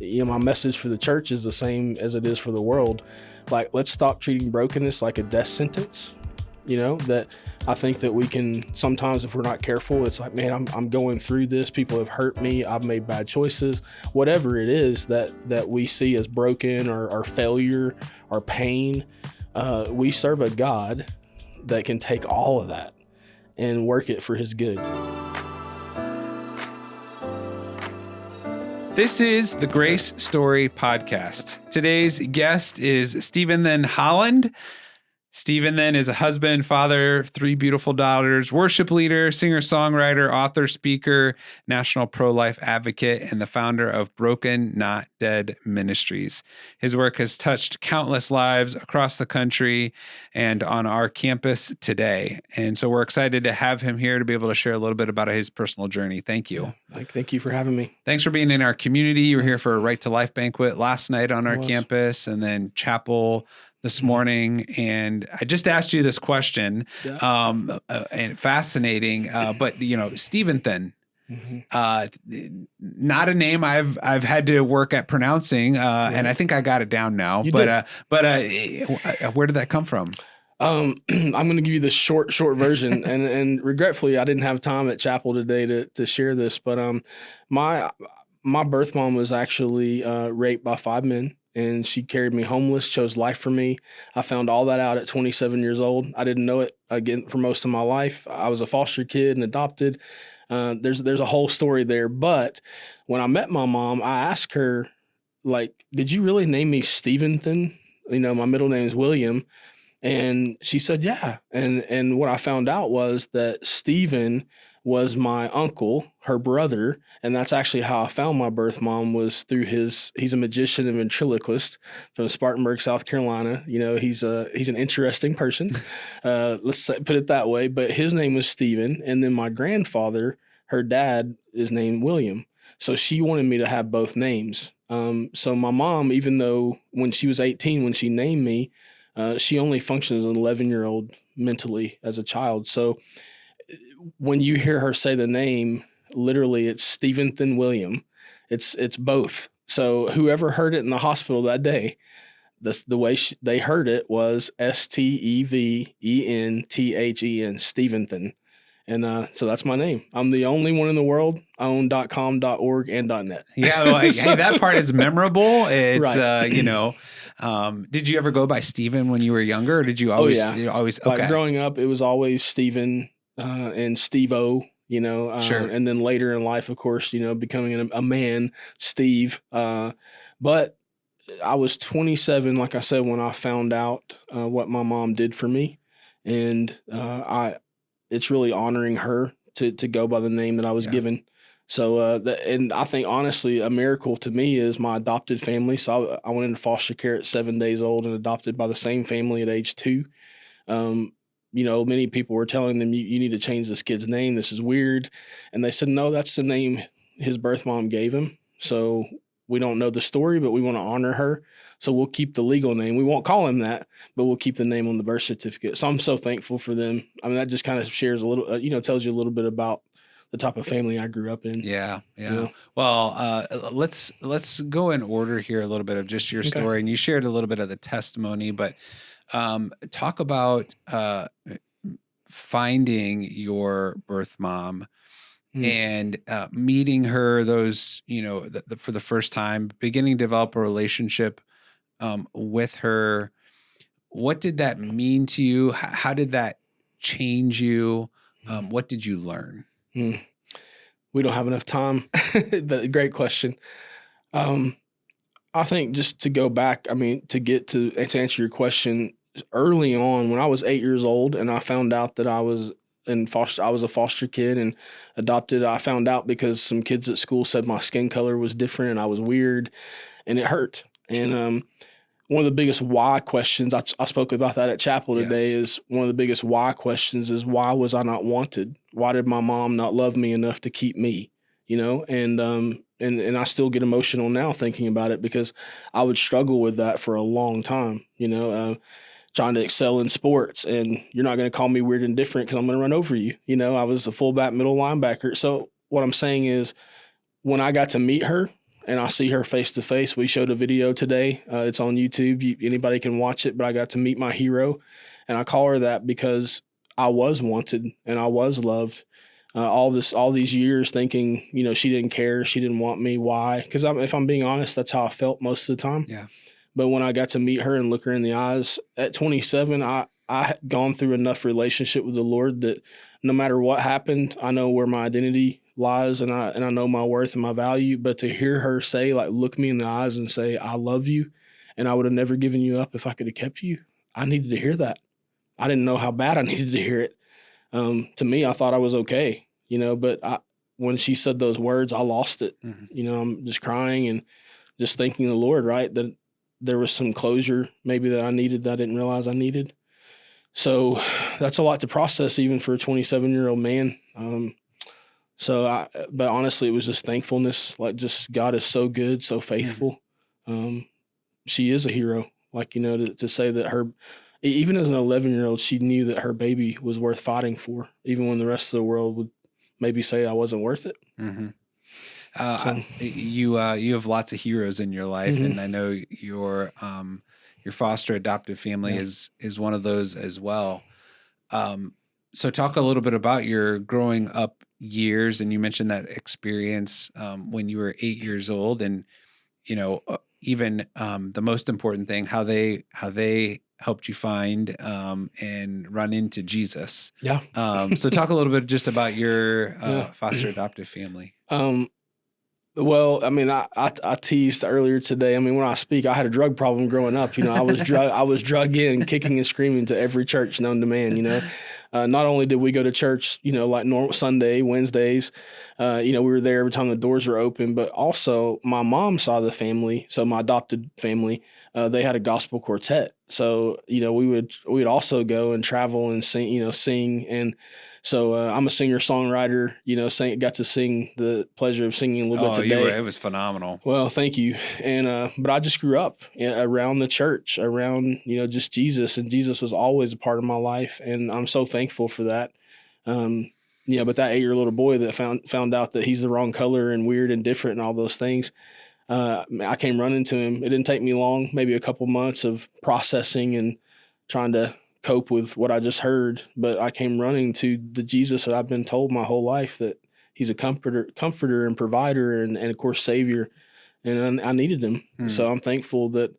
my message for the church is the same as it is for the world. Like, let's stop treating brokenness like a death sentence. That I think that we can sometimes, if we're not careful, it's like, man, I'm going through this. People have hurt me. I've made bad choices. Whatever it is that we see as broken or failure or pain, we serve a God that can take all of that and work it for his good. This is the Grace Story Podcast. Today's guest is Steventhen Holland. Steventhen is a husband, father of 3 beautiful daughters, worship leader, singer-songwriter, author, speaker, national pro-life advocate, and the founder of Broken Not Dead Ministries. His work has touched countless lives across the country and on our campus today. And so we're excited to have him here to be able to share a little bit about his personal journey. Thank you. Thank you for having me. Thanks for being in our community. You were here for a Right to Life banquet last night on our campus, and then chapel this morning. And I just asked you this question, and fascinating, but Steventhen, not a name I've had to work at pronouncing, and I think I got it down now. But where did that come from? I'm going to give you the short version, and regretfully, I didn't have time at chapel today to share this. But my birth mom was actually raped by 5 men. And she carried me homeless, chose life for me. I found all that out at 27 years old. I didn't know it, again, for most of my life. I was a foster kid and adopted. There's a whole story there. But when I met my mom, I asked her, like, did you really name me Steventhen? My middle name is William. And she said, yeah. And what I found out was that Stephen was my uncle, her brother, and that's actually how I found my birth mom, was through he's a magician and ventriloquist from Spartanburg, South Carolina. He's an interesting person. Let's put it that way. But his name was Stephen, and then my grandfather, her dad, is named William. So she wanted me to have both names. So my mom, even though when she was 18, when she named me, she only functioned as an 11-year-old mentally as a child. So when you hear her say the name, literally it's Steventhen William. It's both. So whoever heard it in the hospital that day, the way they heard it was Steventhen, Steventhen. And so that's my name. I'm the only one in the world. I own .com, .org, and .net. Yeah, well, hey, that part is memorable. It's, right. Did you ever go by Stephen when you were younger, or did you always? Okay. Like growing up, it was always Stephen and Steve-O, Sure. And then later in life, of course, becoming a man, Steve. But I was 27, like I said, when I found out what my mom did for me. And it's really honoring her to go by the name that I was given. So, and I think, honestly, a miracle to me is my adopted family. So I went into foster care at 7 days old and adopted by the same family at age 2. Many people were telling them, you need to change this kid's name. This is weird. And they said, no, that's the name his birth mom gave him. So we don't know the story, but we want to honor her. So we'll keep the legal name. We won't call him that, but we'll keep the name on the birth certificate. So I'm so thankful for them. I mean, that just kind of shares a little, tells you a little bit about the type of family I grew up in. Yeah. Well, let's go in order here a little bit of just your story. And you shared a little bit of the testimony, but talk about finding your birth mom and meeting her, those, for the first time, beginning to develop a relationship with her. What did that mean to you? How did that change you? What did you learn? We don't have enough time, but great question. I think just to go back, to answer your question, early on when I was 8 years old and I found out that I was a foster kid and adopted, I found out because some kids at school said my skin color was different and I was weird, and it hurt. And one of the biggest why questions, I spoke about that at chapel today, is one of the biggest why questions is, why was I not wanted? Why did my mom not love me enough to keep me? And I still get emotional now thinking about it, because I would struggle with that for a long time, trying to excel in sports, and you're not going to call me weird and different because I'm going to run over you. I was a fullback, middle linebacker. So what I'm saying is, when I got to meet her, and I see her face to face. We showed a video today. It's on YouTube. Anybody can watch it, but I got to meet my hero. And I call her that because I was wanted and I was loved. All these years thinking, she didn't care. She didn't want me. Why? Because if I'm being honest, that's how I felt most of the time. Yeah. But when I got to meet her and look her in the eyes at 27, I had gone through enough relationship with the Lord that no matter what happened, I know where my identity lies and I know my worth and my value. But to hear her say, like, look me in the eyes and say, I love you and I would have never given you up if I could have kept you. I needed to hear that. I didn't know how bad I needed to hear it. To me, I thought I was okay, but when she said those words, I lost it. Mm-hmm. I'm just crying and just thanking the Lord, right, that there was some closure maybe that I needed that I didn't realize I needed. So that's a lot to process even for a 27-year-old man. But honestly, it was just thankfulness. Like, just God is so good, so faithful. She is a hero. Like, to say that even as an 11-year-old, she knew that her baby was worth fighting for, even when the rest of the world would maybe say I wasn't worth it. Mm-hmm. You have lots of heroes in your life, Mm-hmm. and I know your foster adoptive family is one of those as well. So talk a little bit about your growing up years, and you mentioned that experience when you were 8 years old, and even the most important thing, how they helped you find and run into Jesus. Yeah. So talk a little bit just about your foster adoptive family. Well, I mean, I teased earlier today. I mean, when I speak, I had a drug problem growing up. I was drug in, kicking and screaming to every church known to man. Not only did we go to church, like normal Sunday, Wednesdays, we were there every time the doors were open. But also, my mom's side of the family, so my adopted family, they had a gospel quartet. So we would also go and travel and sing and. So I'm a singer-songwriter, got to sing the pleasure of singing a little bit today. It was phenomenal. Well, thank you. And but I just grew up around the church, around, just Jesus. And Jesus was always a part of my life. And I'm so thankful for that. But that 8-year little boy that found out that he's the wrong color and weird and different and all those things, I came running to him. It didn't take me long, maybe a couple months of processing and trying to cope with what I just heard, but I came running to the Jesus that I've been told my whole life, that he's a comforter and provider and of course Savior, and I needed him. So I'm thankful that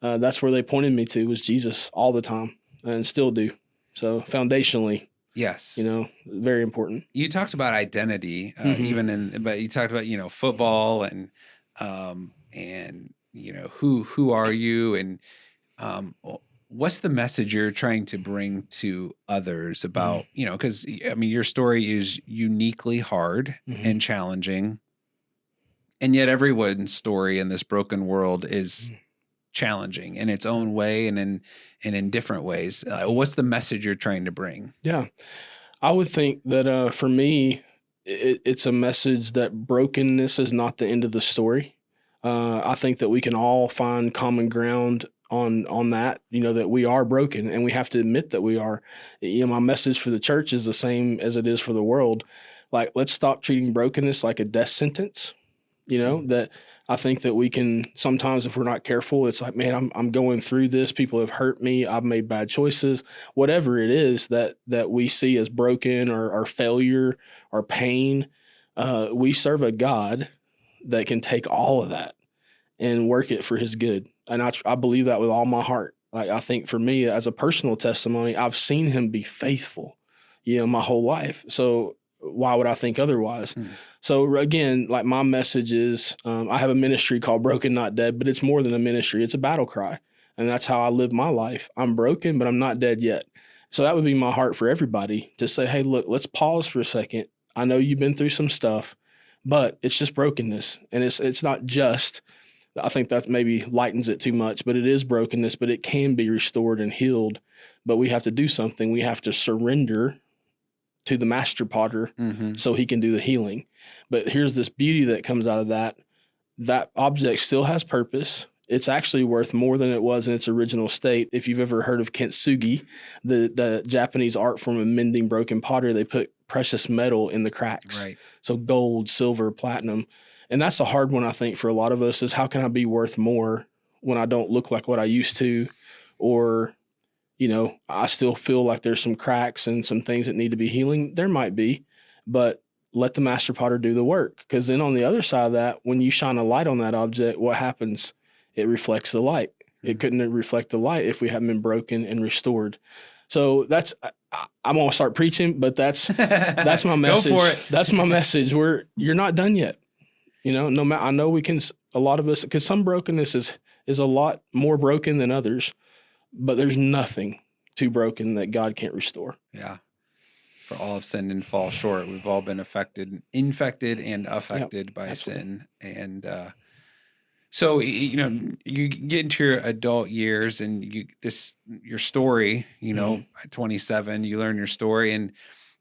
that's where they pointed me to, was Jesus all the time, and still do. So foundationally, yes, very important. You talked about identity, but you talked about football and who are you, and what's the message you're trying to bring to others about, because your story is uniquely hard and challenging, and yet everyone's story in this broken world is challenging in its own way and in different ways. What's the message you're trying to bring? Yeah, I would think that for me, it's a message that brokenness is not the end of the story. I think that we can all find common ground on that, that we are broken and we have to admit that we are. My message for the church is the same as it is for the world. Like, let's stop treating brokenness like a death sentence. That I think that we can sometimes, if we're not careful, it's like, man, I'm going through this. People have hurt me. I've made bad choices. Whatever it is that we see as broken or failure or pain, we serve a God that can take all of that and work it for his good. And I believe that with all my heart. Like, I think for me, as a personal testimony, I've seen him be faithful, my whole life. So why would I think otherwise? So again, like, my message is, I have a ministry called Broken Not Dead, but it's more than a ministry. It's a battle cry. And that's how I live my life. I'm broken, but I'm not dead yet. So that would be my heart for everybody, to say, hey, look, let's pause for a second. I know you've been through some stuff, but it's just brokenness. And it's not just, I think that maybe lightens it too much, but it is brokenness, but it can be restored and healed. But we have to do something. We have to surrender to the master potter so he can do the healing. But here's this beauty that comes out of that. That object still has purpose. It's actually worth more than it was in its original state. If you've ever heard of kintsugi, the Japanese art form of mending broken pottery, they put precious metal in the cracks. Right. So gold, silver, platinum. And that's a hard one, I think, for a lot of us, is how can I be worth more when I don't look like what I used to, or, I still feel like there's some cracks and some things that need to be healing. There might be, but let the master potter do the work. Because then on the other side of that, when you shine a light on that object, what happens? It reflects the light. It couldn't reflect the light if we hadn't been broken and restored. So I'm going to start preaching, but that's my message. Go for it. That's my message. You're not done yet. No matter, I know we can, a lot of us, because some brokenness is a lot more broken than others, but there's nothing too broken that God can't restore. Yeah. For all have sinned and fall short. We've all been infected and affected by absolutely. sin. And so, you get into your adult years and your story, at 27, you learn your story,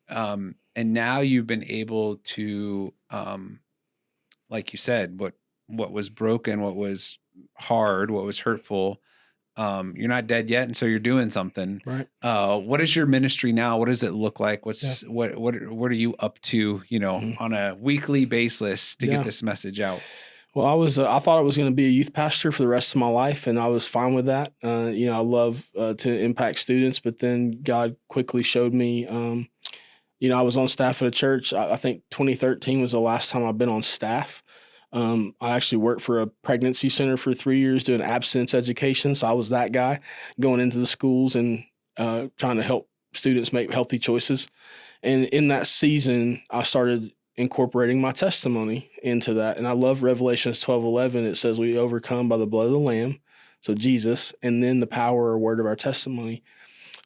and now you've been able to, like you said, what was broken, what was hard, what was hurtful. You're not dead yet, and so you're doing something. Right. What is your ministry now? What does it look like? What are you up to, on a weekly basis to get this message out? Well, I thought I was going to be a youth pastor for the rest of my life, and I was fine with that. I love to impact students, but then God quickly showed me, I was on staff at a church. I think 2013 was the last time I've been on staff. I actually worked for a pregnancy center for 3 years doing abstinence education. So I was that guy going into the schools and trying to help students make healthy choices. And in that season, I started incorporating my testimony into that. And I love Revelations 12:11. It says we overcome by the blood of the Lamb, so Jesus, and then the power or word of our testimony.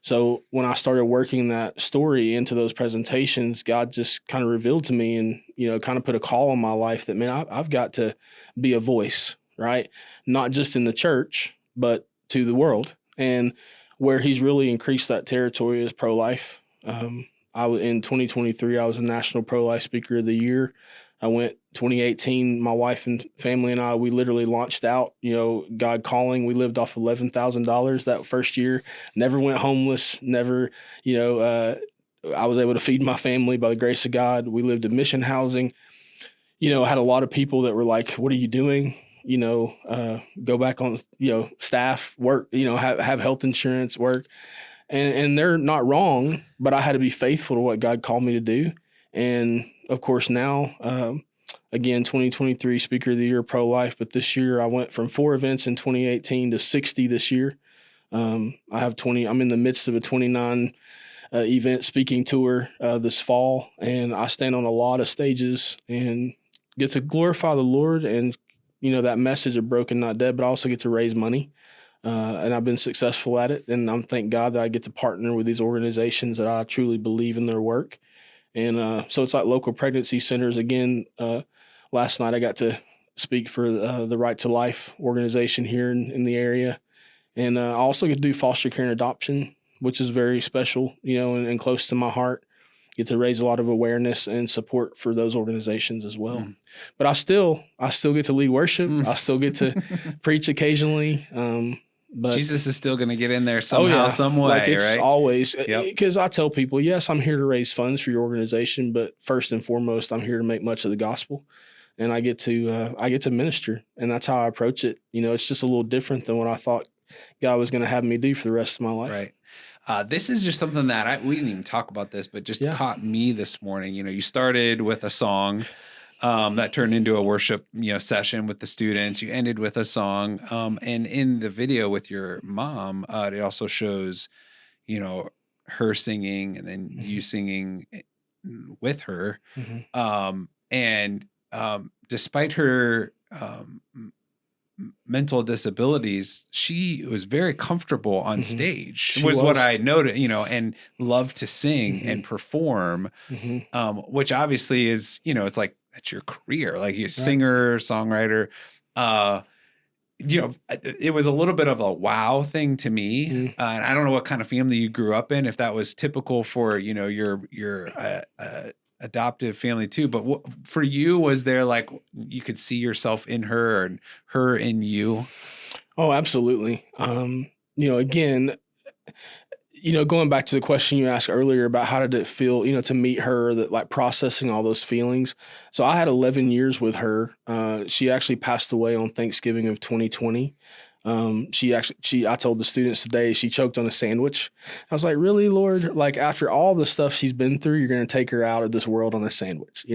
So when I started working that story into those presentations, God just kind of revealed to me and, kind of put a call on my life that, man, I've got to be a voice, right? Not just in the church, but to the world. And where he's really increased that territory is pro-life. In 2023, I was a National Pro-Life Speaker of the Year. I went 2018, my wife and family and I, we literally launched out, God calling. We lived off $11,000 that first year, never went homeless, never, I was able to feed my family by the grace of God. We lived in mission housing. I had a lot of people that were like, what are you doing? Go back on, staff, work, have health insurance, work. And they're not wrong, but I had to be faithful to what God called me to do. And of course now, again, 2023 Speaker of the Year, pro-life. But this year I went from 4 events in 2018 to 60 this year. I have 20. I'm in the midst of a 29 event speaking tour this fall, and I stand on a lot of stages and get to glorify the Lord and, that message of Broken Not Dead, but I also get to raise money. And I've been successful at it. And I'm thank God that I get to partner with these organizations that I truly believe in their work. And so it's like local pregnancy centers. Again, last night I got to speak for the Right to Life organization here in the area. And I also get to do foster care and adoption, which is very special, and close to my heart. Get to raise a lot of awareness and support for those organizations as well. But I still get to lead worship. I still get to preach occasionally. But Jesus is still going to get in there somehow, some way, like it's right? Always, because I tell people, yes, I'm here to raise funds for your organization, but first and foremost, I'm here to make much of the gospel, and I get to minister, and that's how I approach it. It's just a little different than what I thought God was going to have me do for the rest of my life. Right. This is just something that we didn't even talk about this, but just caught me this morning. You started with a song. That turned into a worship, session with the students. You ended with a song. And in the video with your mom, it also shows, her singing and then you singing with her. And despite her mental disabilities, she was very comfortable on stage. She was what I noted, and loved to sing and perform, which obviously is, it's like, that's your career, like you're a singer, songwriter. It was a little bit of a wow thing to me. And I don't know what kind of family you grew up in, if that was typical for, your adoptive family too. But for you, was there like, you could see yourself in her and her in you? Oh, absolutely. Again, going back to the question you asked earlier about how did it feel, to meet her, that like processing all those feelings. So I had 11 years with her. She actually passed away on Thanksgiving of 2020. I told the students today, she choked on a sandwich. I was like, really, Lord? Like after all the stuff she's been through, you're going to take her out of this world on a sandwich,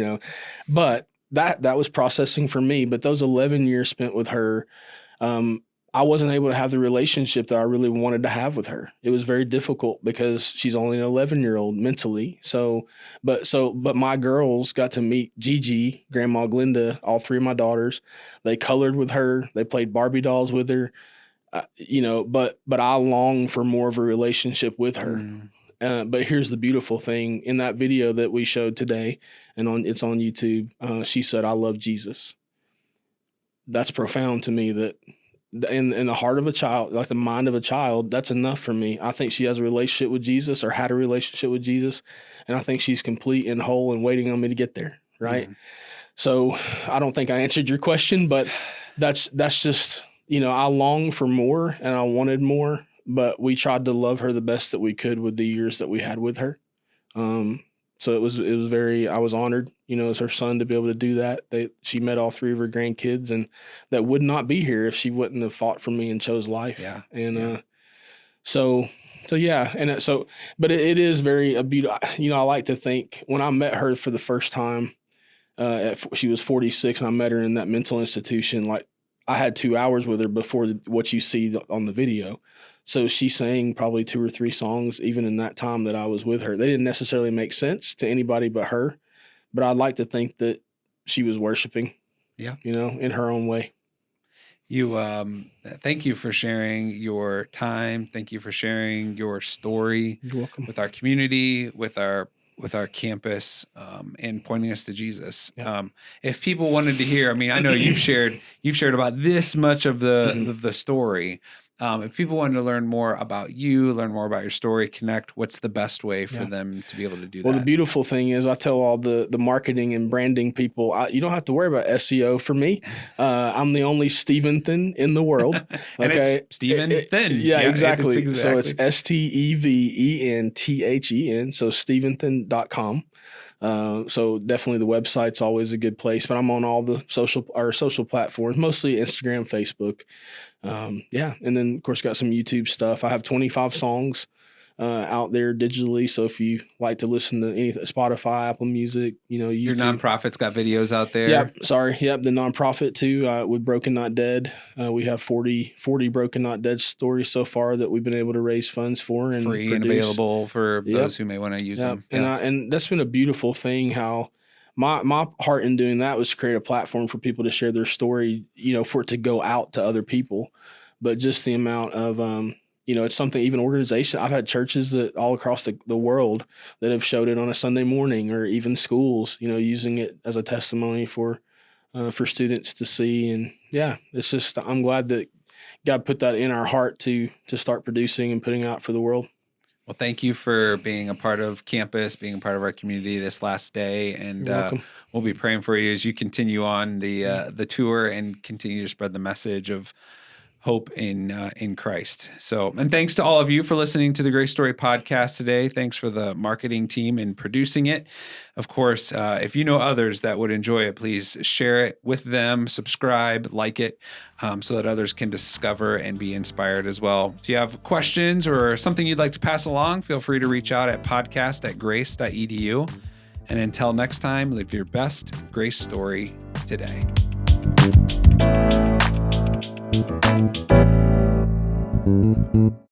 but that was processing for me. But those 11 years spent with her, I wasn't able to have the relationship that I really wanted to have with her. It was very difficult because she's only an 11-year-old mentally. But my girls got to meet Gigi, Grandma Glinda, all three of my daughters. They colored with her. They played Barbie dolls with her. But I long for more of a relationship with her. But here's the beautiful thing. In that video that we showed today, and it's on YouTube, she said, "I love Jesus." That's profound to me, that in the heart of a child, like the mind of a child, that's enough for me. I think she has a relationship with Jesus, or had a relationship with Jesus, and I think she's complete and whole and waiting on me to get there, right? So I don't think I answered your question, but that's just, I long for more and I wanted more, but we tried to love her the best that we could with the years that we had with her. So it was I was honored, as her son, to be able to do that. She met all three of her grandkids, and that would not be here if she wouldn't have fought for me and chose life. Yeah. And, so yeah. And but it is very a beautiful, I like to think when I met her for the first time, she was 46 and I met her in that mental institution. Like I had 2 hours with her before what you see on the video. So she sang probably 2 or 3 songs even in that time that I was with her. They didn't necessarily make sense to anybody but her, but I'd like to think that she was worshiping, in her own way. Thank you for sharing your time. Thank you for sharing your story. You're welcome. With our community, with our campus, and pointing us to Jesus. Yeah. If people wanted to hear, I know you've shared about this much of the story. If people wanted to learn more about you, learn more about your story, connect, what's the best way for them to be able to do that? Well, the beautiful thing is I tell all the marketing and branding people, you don't have to worry about SEO for me. I'm the only Steventhen in the world. And it's Steventhen. Yeah, exactly. So it's STEVENTHEN. So Steventhen.com. So definitely the website's always a good place, but I'm on all the social platforms, mostly Instagram, Facebook. And then of course got some YouTube stuff. I have 25 songs out there digitally. So if you like to listen to anything, Spotify, Apple Music, YouTube. Your nonprofit's got videos out there. Yep. The nonprofit too, with Broken Not Dead. We have 40 Broken Not Dead stories so far that we've been able to raise funds for and free and available for those who may want to use them. And that's been a beautiful thing, how my heart in doing that was to create a platform for people to share their story, for it to go out to other people. But just the amount of, it's something, even organization. I've had churches that all across the world that have showed it on a Sunday morning, or even schools, using it as a testimony for students to see. And it's just, I'm glad that God put that in our heart to start producing and putting out for the world. Well, thank you for being a part of campus, being a part of our community this last day, and we'll be praying for you as you continue on the tour and continue to spread the message of hope in Christ. So, and thanks to all of you for listening to the Grace Story podcast today. Thanks for the marketing team in producing it. Of course, if you know others that would enjoy it, please share it with them, subscribe, like it, so that others can discover and be inspired as well. If you have questions or something you'd like to pass along, feel free to reach out at podcast@grace.edu. And until next time, live your best Grace story today.